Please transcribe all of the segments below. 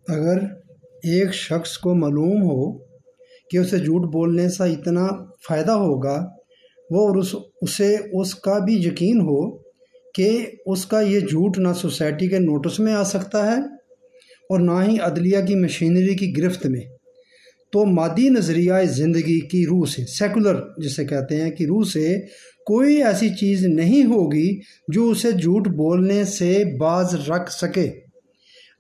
اگر ایک شخص کو معلوم ہو کہ اسے جھوٹ بولنے سے اتنا فائدہ ہوگا وہ اور اسے اس کا بھی یقین ہو کہ اس کا یہ جھوٹ نہ سوسائٹی کے نوٹس میں آ سکتا ہے اور نہ ہی عدلیہ کی مشینری کی گرفت میں، تو مادی نظریہ زندگی کی روح سے، سیکولر جسے کہتے ہیں، کہ روح سے کوئی ایسی چیز نہیں ہوگی جو اسے جھوٹ بولنے سے باز رکھ سکے۔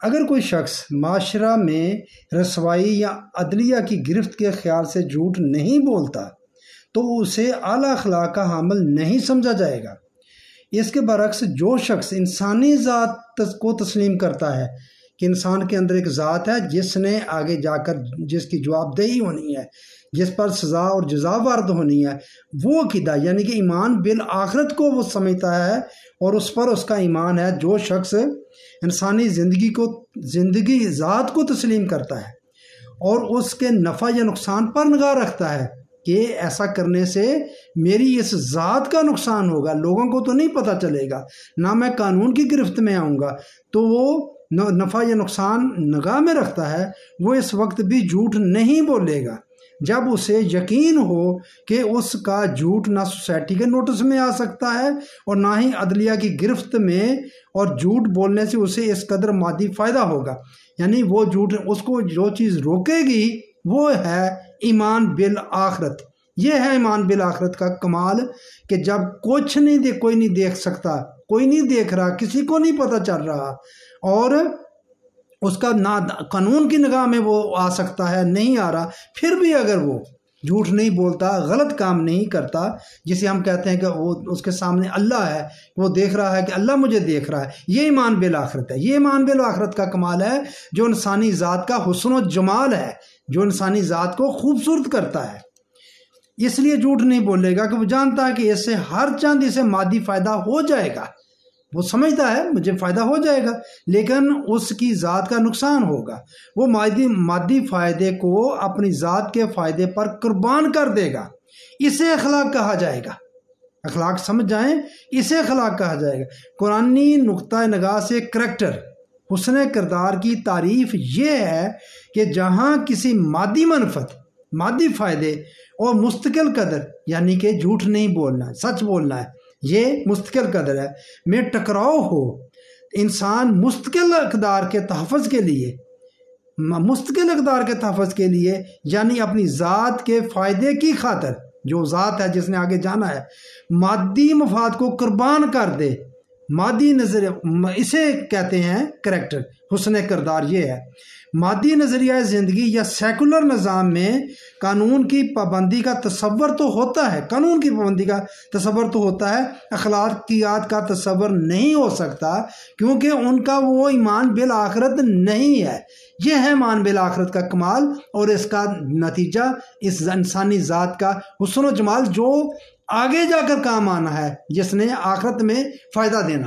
اگر کوئی شخص معاشرہ میں رسوائی یا عدلیہ کی گرفت کے خیال سے جھوٹ نہیں بولتا تو اسے اعلیٰ اخلاق کا حامل نہیں سمجھا جائے گا۔ اس کے برعکس جو شخص انسانی ذات کو تسلیم کرتا ہے کہ انسان کے اندر ایک ذات ہے جس نے آگے جا کر جس کی جواب دہی ہونی ہے، جس پر سزا اور جزا وارد ہونی ہے، وہ عقیدہ یعنی کہ ایمان بالآخرت کو وہ سمجھتا ہے اور اس پر اس کا ایمان ہے۔ جو شخص انسانی زندگی ذات کو تسلیم کرتا ہے اور اس کے نفع یا نقصان پر نگاہ رکھتا ہے کہ ایسا کرنے سے میری اس ذات کا نقصان ہوگا، لوگوں کو تو نہیں پتہ چلے گا، نہ میں قانون کی گرفت میں آؤں گا، تو وہ نفع یا نقصان نگاہ میں رکھتا ہے، وہ اس وقت بھی جھوٹ نہیں بولے گا جب اسے یقین ہو کہ اس کا جھوٹ نہ سوسائٹی کے نوٹس میں آ سکتا ہے اور نہ ہی عدلیہ کی گرفت میں، اور جھوٹ بولنے سے اسے اس قدر مادی فائدہ ہوگا۔ یعنی وہ جھوٹ، اس کو جو چیز روکے گی وہ ہے ایمان بالآخرت۔ یہ ہے ایمان بالآخرت کا کمال کہ جب کوئی نہیں دیکھ سکتا، کوئی نہیں دیکھ رہا، کسی کو نہیں پتہ چل رہا، اور اس کا نہ قانون کی نگاہ میں وہ آ سکتا ہے، نہیں آ رہا، پھر بھی اگر وہ جھوٹ نہیں بولتا، غلط کام نہیں کرتا، جسے ہم کہتے ہیں کہ وہ اس کے سامنے اللہ ہے، وہ دیکھ رہا ہے کہ اللہ مجھے دیکھ رہا ہے، یہ ایمان بالآخرت ہے۔ یہ ایمان بالآخرت کا کمال ہے جو انسانی ذات کا حسن و جمال ہے، جو انسانی ذات کو خوبصورت کرتا ہے۔ اس لیے جھوٹ نہیں بولے گا کہ وہ جانتا ہے کہ اس سے ہر چند اسے مادی فائدہ ہو جائے گا، وہ سمجھتا ہے مجھے فائدہ ہو جائے گا، لیکن اس کی ذات کا نقصان ہوگا۔ وہ مادی فائدے کو اپنی ذات کے فائدے پر قربان کر دے گا۔ اسے اخلاق کہا جائے گا۔ اخلاق سمجھ جائیں، اسے اخلاق کہا جائے گا۔ قرآنی نقطہ نگاہ سے کریکٹر، حسن کردار کی تعریف یہ ہے کہ جہاں کسی مادی منفعت، مادی فائدے اور مستقل قدر، یعنی کہ جھوٹ نہیں بولنا ہے، سچ بولنا ہے، یہ مستقل قدر ہے، میں ٹکراؤ ہو، انسان مستقل اقدار کے تحفظ کے لیے یعنی اپنی ذات کے فائدے کی خاطر، جو ذات ہے جس نے آگے جانا ہے، مادی مفاد کو قربان کر دے، مادی نظر، اسے کہتے ہیں کریکٹر، حسن کردار یہ ہے۔ مادی نظریہ زندگی یا سیکولر نظام میں قانون کی پابندی کا تصور تو ہوتا ہے، قانون کی پابندی کا تصور تو ہوتا ہے، اخلاقیات کا تصور نہیں ہو سکتا، کیونکہ ان کا وہ ایمان بالآخرت نہیں ہے۔ یہ ہے ایمان بالآخرت کا کمال اور اس کا نتیجہ اس انسانی ذات کا حسن و جمال جو آگے جا کر کام آنا ہے، جس نے آخرت میں فائدہ دینا۔